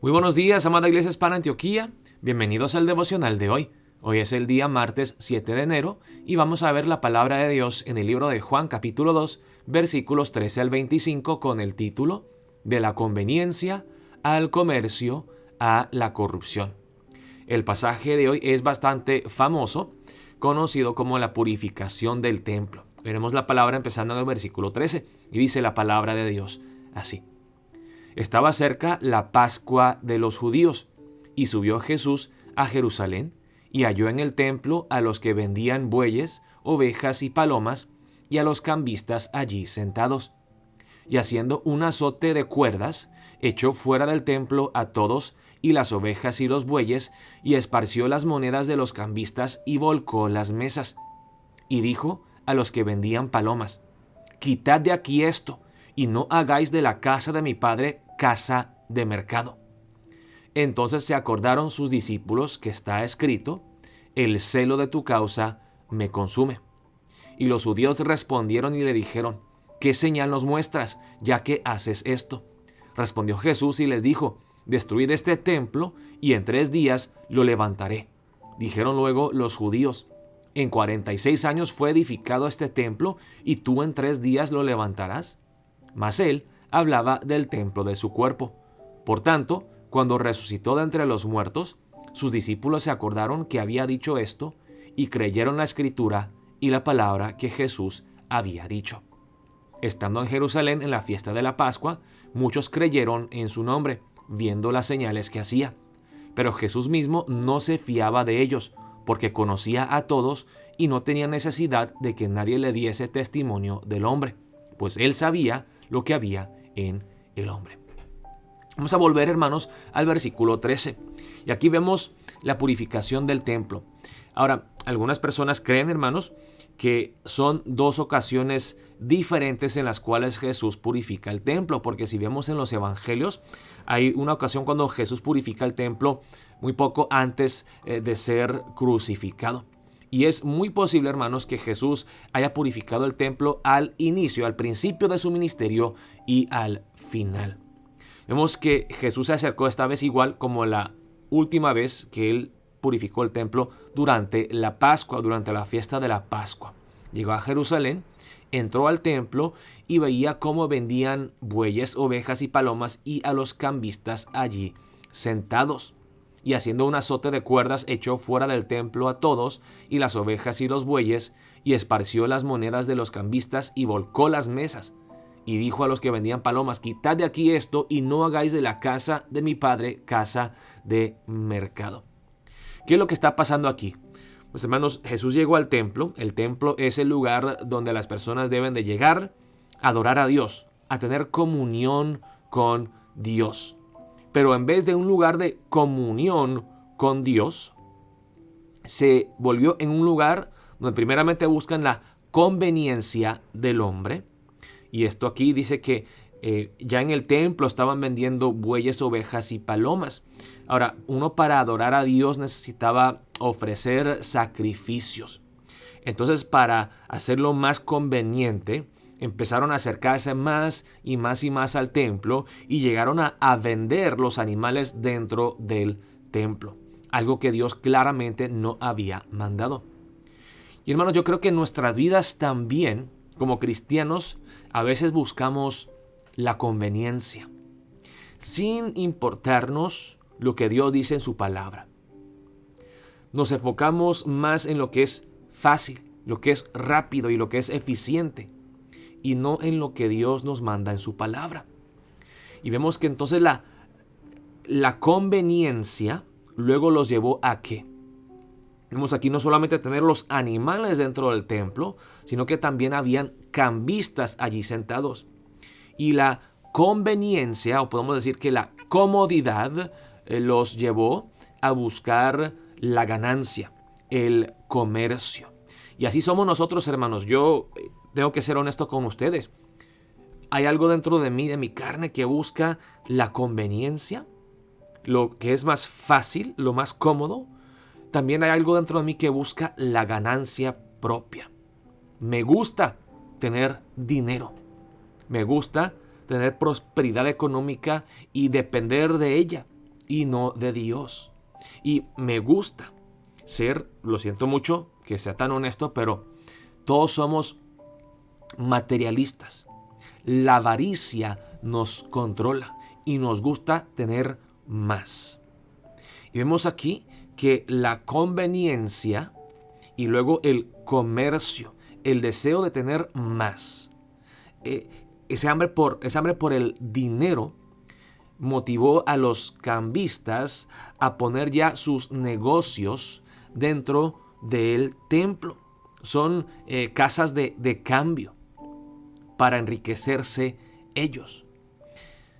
Muy buenos días, amada Iglesia Hispana Antioquía. Bienvenidos al devocional de hoy. Hoy es el día martes 7 de enero y vamos a ver la palabra de Dios en el libro de Juan capítulo 2, versículos 13 al 25 con el título De la conveniencia al comercio a la corrupción. El pasaje de hoy es bastante famoso, conocido como la purificación del templo. Veremos la palabra empezando en el versículo 13 y dice la palabra de Dios así. Estaba cerca la Pascua de los judíos, y subió Jesús a Jerusalén, y halló en el templo a los que vendían bueyes, ovejas y palomas, y a los cambistas allí sentados. Y haciendo un azote de cuerdas, echó fuera del templo a todos, y las ovejas y los bueyes, y esparció las monedas de los cambistas, y volcó las mesas. Y dijo a los que vendían palomas: Quitad de aquí esto, y no hagáis de la casa de mi padre casa de mercado. Entonces se acordaron sus discípulos que está escrito: el celo de tu causa me consume. Y los judíos respondieron y le dijeron: ¿qué señal nos muestras, ya que haces esto? Respondió Jesús y les dijo: destruid este templo, y en 3 días lo levantaré. Dijeron luego los judíos: en 46 años fue edificado este templo, y tú en 3 días lo levantarás. Mas él hablaba del templo de su cuerpo. Por tanto, cuando resucitó de entre los muertos, sus discípulos se acordaron que había dicho esto, y creyeron la escritura y la palabra que Jesús había dicho. Estando en Jerusalén en la fiesta de la Pascua, muchos creyeron en su nombre, viendo las señales que hacía. Pero Jesús mismo no se fiaba de ellos, porque conocía a todos y no tenía necesidad de que nadie le diese testimonio del hombre, pues él sabía lo que había en el hombre. Vamos a volver, hermanos, al versículo 13. Y aquí vemos la purificación del templo. Ahora, algunas personas creen, hermanos, que son 2 ocasiones diferentes en las cuales Jesús purifica el templo, porque si vemos en los evangelios, hay una ocasión cuando Jesús purifica el templo muy poco antes de ser crucificado. Y es muy posible, hermanos, que Jesús haya purificado el templo al inicio, al principio de su ministerio y al final. Vemos que Jesús se acercó esta vez igual como la última vez que él purificó el templo durante la Pascua, durante la fiesta de la Pascua. Llegó a Jerusalén, entró al templo y veía cómo vendían bueyes, ovejas y palomas y a los cambistas allí sentados. Y haciendo un azote de cuerdas echó fuera del templo a todos y las ovejas y los bueyes, y esparció las monedas de los cambistas y volcó las mesas. Y dijo a los que vendían palomas: quitad de aquí esto, y no hagáis de la casa de mi padre casa de mercado. ¿Qué es lo que está pasando aquí? Pues, hermanos, Jesús llegó al templo. El templo es el lugar donde las personas deben de llegar a adorar a Dios, a tener comunión con Dios. Pero en vez de un lugar de comunión con Dios, se volvió en un lugar donde primeramente buscan la conveniencia del hombre. Y esto aquí dice que ya en el templo estaban vendiendo bueyes, ovejas y palomas. Ahora, uno para adorar a Dios necesitaba ofrecer sacrificios. Entonces, para hacerlo más conveniente, empezaron a acercarse más y más y más al templo y llegaron a vender los animales dentro del templo. Algo que Dios claramente no había mandado. Y hermanos, yo creo que en nuestras vidas también, como cristianos, a veces buscamos la conveniencia, sin importarnos lo que Dios dice en su palabra. Nos enfocamos más en lo que es fácil, lo que es rápido y lo que es eficiente, y no en lo que Dios nos manda en su palabra. Y vemos que entonces la conveniencia luego los llevó a ¿qué? Vemos aquí no solamente tener los animales dentro del templo, sino que también habían cambistas allí sentados. Y la conveniencia, o podemos decir que la comodidad, los llevó a buscar la ganancia, el comercio. Y así somos nosotros, hermanos. Yo tengo que ser honesto con ustedes. Hay algo dentro de mí, de mi carne, que busca la conveniencia, lo que es más fácil, lo más cómodo. También hay algo dentro de mí que busca la ganancia propia. Me gusta tener dinero. Me gusta tener prosperidad económica y depender de ella. y no de Dios. Y me gusta lo siento mucho que sea tan honesto, pero todos somos materialistas. La avaricia nos controla y nos gusta tener más. Y vemos aquí que la conveniencia y luego el comercio, el deseo de tener más, ese hambre por el dinero motivó a los cambistas a poner ya sus negocios dentro del templo. Son casas de cambio para enriquecerse ellos.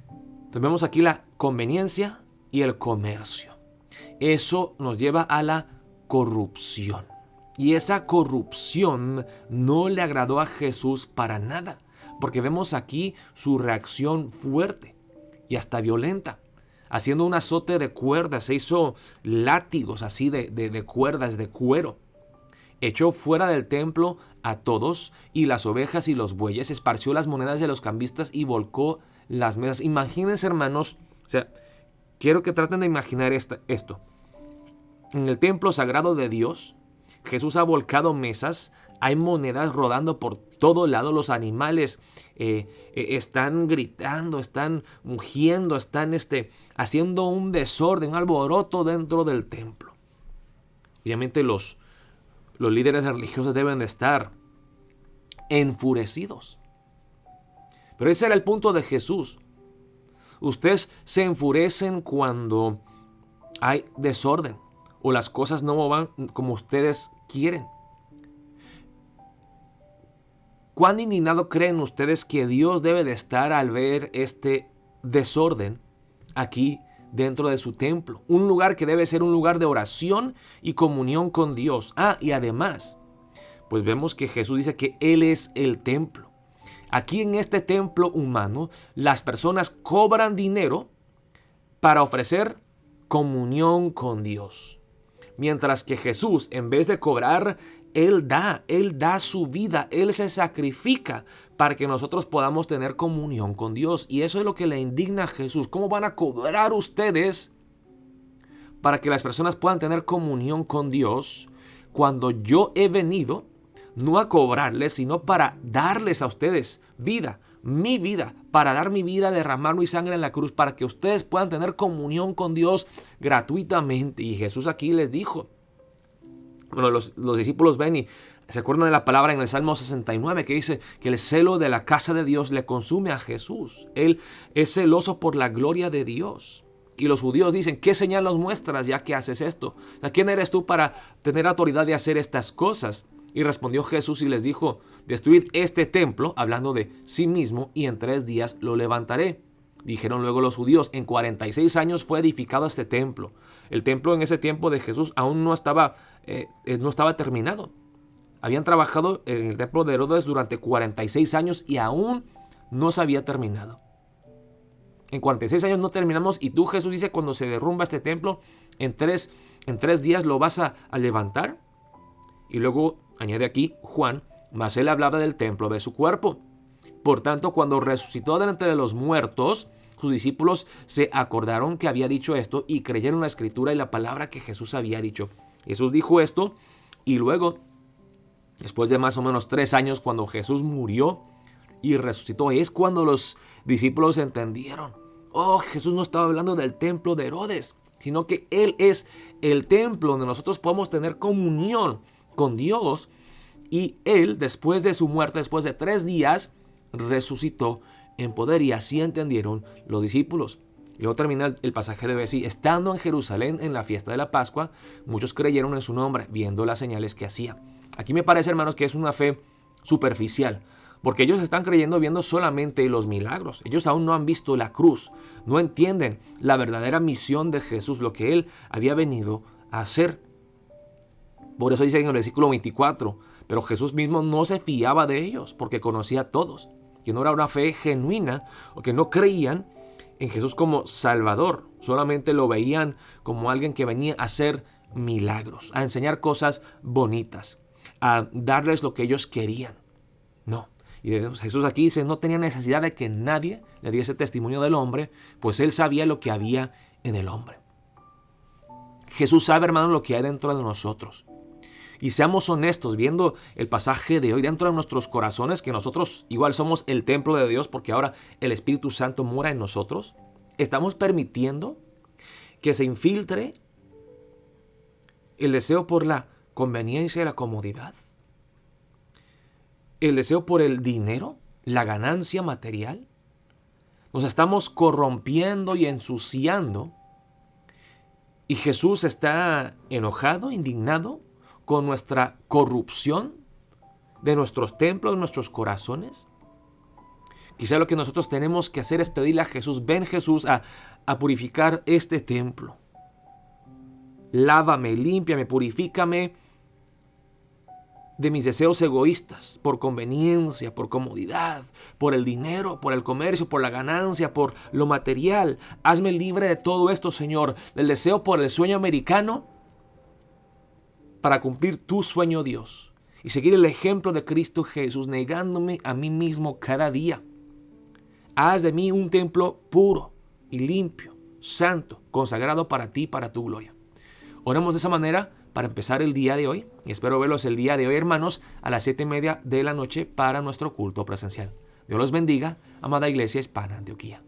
Entonces vemos aquí la conveniencia y el comercio. Eso nos lleva a la corrupción. Y esa corrupción no le agradó a Jesús para nada, porque vemos aquí su reacción fuerte y hasta violenta. Haciendo un azote de cuerdas, se hizo látigos así de cuerdas, de cuero. Echó fuera del templo a todos y las ovejas y los bueyes, esparció las monedas de los cambistas y volcó las mesas. Imagínense, hermanos, quiero que traten de imaginar esto. En el templo sagrado de Dios, Jesús ha volcado mesas, hay monedas rodando por todo lado, los animales están gritando, están mugiendo, están haciendo un desorden, un alboroto dentro del templo. Obviamente los líderes religiosos deben de estar enfurecidos. Pero ese era el punto de Jesús. Ustedes se enfurecen cuando hay desorden o las cosas no van como ustedes quieren. ¿Cuán indignado creen ustedes que Dios debe de estar al ver este desorden aquí dentro de su templo? Un lugar que debe ser un lugar de oración y comunión con Dios. Y además, pues vemos que Jesús dice que Él es el templo. Aquí en este templo humano, las personas cobran dinero para ofrecer comunión con Dios. Mientras que Jesús, en vez de cobrar, Él da su vida, Él se sacrifica para que nosotros podamos tener comunión con Dios. Y eso es lo que le indigna a Jesús. ¿Cómo van a cobrar ustedes para que las personas puedan tener comunión con Dios cuando yo he venido no a cobrarles, sino para darles a ustedes vida, mi vida, para dar mi vida, derramar mi sangre en la cruz, para que ustedes puedan tener comunión con Dios gratuitamente? Y Jesús aquí les dijo, bueno, los discípulos ven y se acuerdan de la palabra en el Salmo 69 que dice que el celo de la casa de Dios le consume a Jesús. Él es celoso por la gloria de Dios. Y los judíos dicen, ¿qué señal nos muestras ya que haces esto? ¿Quién eres tú para tener autoridad de hacer estas cosas? Y respondió Jesús y les dijo, destruid este templo, hablando de sí mismo, y en 3 días lo levantaré. Dijeron luego los judíos, en 46 años fue edificado este templo. El templo en ese tiempo de Jesús aún no estaba terminado. Habían trabajado en el templo de Herodes durante 46 años y aún no se había terminado. En 46 años no terminamos y tú, Jesús, dice, cuando se derrumba este templo, en tres días lo vas a levantar. Y luego añade aquí Juan, mas él hablaba del templo de su cuerpo. Por tanto, cuando resucitó de entre los muertos, sus discípulos se acordaron que había dicho esto y creyeron la escritura y la palabra que Jesús había dicho. Jesús dijo esto y luego, después de más o menos 3 años, cuando Jesús murió y resucitó, es cuando los discípulos entendieron. Jesús no estaba hablando del templo de Herodes, sino que Él es el templo donde nosotros podemos tener comunión con Dios. Y Él, después de su muerte, después de 3 días, resucitó en poder, y así entendieron los discípulos. Y luego termina el pasaje de así: estando en Jerusalén en la fiesta de la Pascua, muchos creyeron en su nombre, viendo las señales que hacía. Aquí me parece, hermanos, que es una fe superficial, porque ellos están creyendo viendo solamente los milagros. Ellos aún no han visto la cruz, no entienden la verdadera misión de Jesús, lo que Él había venido a hacer. Por eso dice en el versículo 24, pero Jesús mismo no se fiaba de ellos, porque conocía a todos, que no era una fe genuina, o que no creían en Jesús como Salvador, solamente lo veían como alguien que venía a hacer milagros, a enseñar cosas bonitas, a darles lo que ellos querían. No. Y Jesús aquí dice, no tenía necesidad de que nadie le diese testimonio del hombre, pues Él sabía lo que había en el hombre. Jesús sabe, hermano, lo que hay dentro de nosotros. Y seamos honestos, viendo el pasaje de hoy dentro de nuestros corazones, que nosotros igual somos el templo de Dios porque ahora el Espíritu Santo mora en nosotros, estamos permitiendo que se infiltre el deseo por la conveniencia y la comodidad, el deseo por el dinero, la ganancia material. Nos estamos corrompiendo y ensuciando. Y Jesús está enojado, indignado con nuestra corrupción de nuestros templos, de nuestros corazones. Quizá lo que nosotros tenemos que hacer es pedirle a Jesús, ven Jesús a purificar este templo. Lávame, límpiame, purifícame de mis deseos egoístas, por conveniencia, por comodidad, por el dinero, por el comercio, por la ganancia, por lo material. Hazme libre de todo esto, Señor, del deseo por el sueño americano, para cumplir tu sueño, Dios, y seguir el ejemplo de Cristo Jesús, negándome a mí mismo cada día. Haz de mí un templo puro y limpio, santo, consagrado para ti, para tu gloria. Oremos de esa manera para empezar el día de hoy, y espero verlos el día de hoy, hermanos, a las 7:30 de la noche para nuestro culto presencial. Dios los bendiga, amada Iglesia Hispana Antioquía.